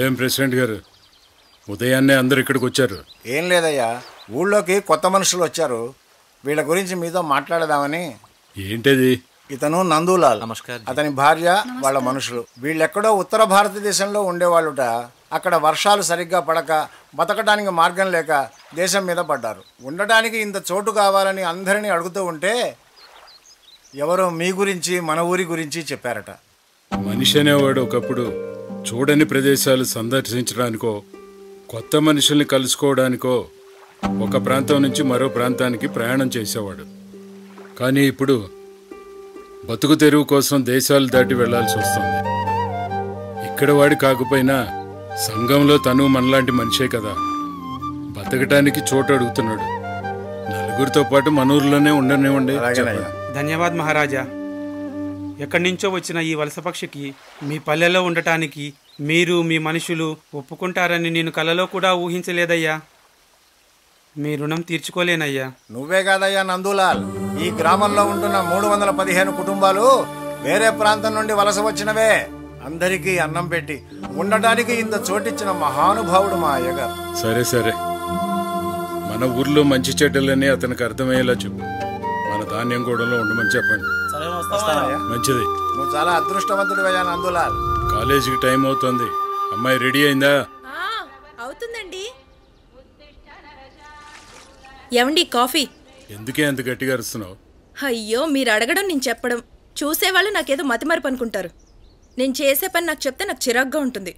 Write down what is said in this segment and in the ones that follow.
ఏం ప్రెసిడెంట్ గారు, ఉదయాన్నే అందరు ఇక్కడికి వచ్చారు? ఏం లేదయ్యా, ఊళ్ళోకి కొత్త మనుషులు వచ్చారు. వీళ్ళ గురించి మీతో మాట్లాడదామని. ఏంటది? ఇతను నందూలాల్, అతని భార్య, వాళ్ళ మనుషులు. వీళ్ళెక్కడో ఉత్తర భారతదేశంలో ఉండేవాళ్ళుట. అక్కడ వర్షాలు సరిగ్గా పడక బతకడానికి మార్గం లేక దేశం మీద పడ్డారు. ఉండటానికి ఇంత చోటు కావాలని అందరినీ అడుగుతూ ఉంటే ఎవరో మీ గురించి, మన ఊరి గురించి చెప్పారట. మనిషి అనేవాడు ఒకప్పుడు చూడని ప్రదేశాలు సందర్శించడానికో, కొత్త మనుషుల్ని కలుసుకోవడానికో ఒక ప్రాంతం నుంచి మరో ప్రాంతానికి ప్రయాణం చేసేవాడు. కానీ ఇప్పుడు బతుకు తెరువు కోసం దేశాలు దాటి వెళ్లాల్సి వస్తుంది. ఇక్కడ వాడి కాకపోయినా సంఘంలో తను మనలాంటి మనిషే కదా. బతకటానికి చోటు అడుగుతున్నాడు. నలుగురితో పాటు మన ఊర్లోనే ఉండనివ్వండి. ధన్యవాద్ మహారాజా. ఎక్కడి నుంచో వచ్చిన ఈ వలస పక్షికి మీ పల్లెలో ఉండటానికి మీరు, మీ మనుషులు ఒప్పుకుంటారని నేను కలలో కూడా ఊహించలేదయ్యా. మీ రుణం తీర్చుకోలేనయ్యా. నువ్వే కాదయ్యా నందూలాల్, ఈ గ్రామంలో ఉంటున్న 315 కుటుంబాలు వేరే ప్రాంతం నుండి వలస వచ్చినవే. అందరికీ అన్నం పెట్టి ఉండటానికి ఇంత చోటిచ్చిన మహానుభావుడు మా అయ్యగారు. సరే సరే, మన ఊర్లో మంచి చెడ్డలని అతనికి అర్థమయ్యేలా చెప్పు. మన ధాన్యం గూడలో ఉండమని చెప్పండి. మంచిది. నువ్వు చాలా అదృష్టవంతుడివయ్యా నందూలాల్. కాలేజీకి టైం అవుతుంది. అమ్మాయి రెడీ అయిందా? అవుతుందండి. ఏమండి కాఫీ? ఎందుకే అంత గట్టిగా అరుస్తున్నావు? అయ్యో, మీరు అడగడం నేను చెప్పడం. చూసేవాళ్ళు నాకేదో మతిమరపు అనుకుంటారు. నేను చేసే పని నాకు చెప్తే నాకు చిరాగ్గా ఉంటుంది.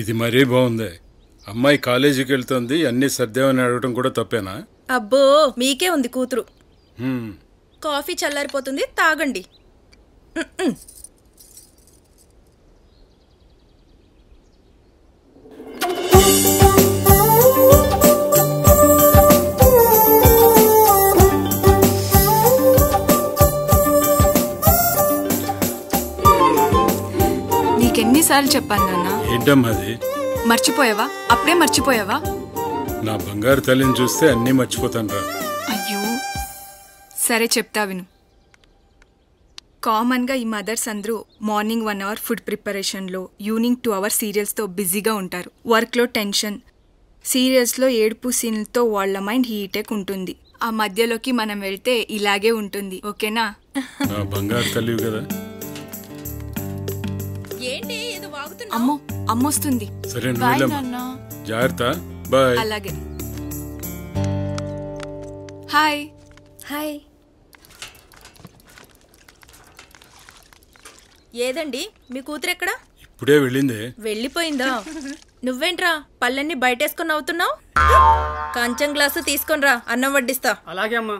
ఇది మరీ బాగుంది. అమ్మాయి కాలేజీకి వెళ్తుంది, అన్నీ సర్దేవని అడగడం కూడా తప్పేనా? అబ్బో, మీకే ఉంది కూతురు. కాఫీ చల్లారిపోతుంది, తాగండి. నీకెన్నిసార్లు చెప్పాను నాన్న? ఏంటమ్మా అది? మర్చిపోయావా? అప్పుడే మర్చిపోయావా? నా బంగారు తల్లిని చూస్తే అన్నీ మర్చిపోతాను రా. అయ్యో సరే, చెప్తా విను. కామన్గా ఈ మదర్స్ అందరూ మార్నింగ్ 1 అవర్ ఫుడ్ ప్రిపరేషన్లో, ఈవినింగ్ 2 అవర్స్ సీరియల్స్తో బిజీగా ఉంటారు. వర్క్లో టెన్షన్, సీరియల్స్లో ఏడుపు సీన్లతో వాళ్ళ మైండ్ హీటెక్ ఉంటుంది. ఆ మధ్యలోకి మనం వెళ్తే ఇలాగే ఉంటుంది. ఓకేనా? నా బంగారు తల్లి కదా. అమ్మో, అమ్మొస్తుంది. సరే, జాగ్రత్త. బాయ్. అలాగే. హాయ్. హాయ్. ఏదండి మీ కూతురు ఎక్కడా? ఇప్పుడే వెళ్ళిందే. వెళ్ళిపోయిందా? నువ్వేంట్రా పళ్ళన్నీ బయటేసుకొని అవుతున్నావు? కంచం గ్లాసు తీసుకొనిరా, అన్నం వడ్డిస్తా. అలాగే అమ్మా.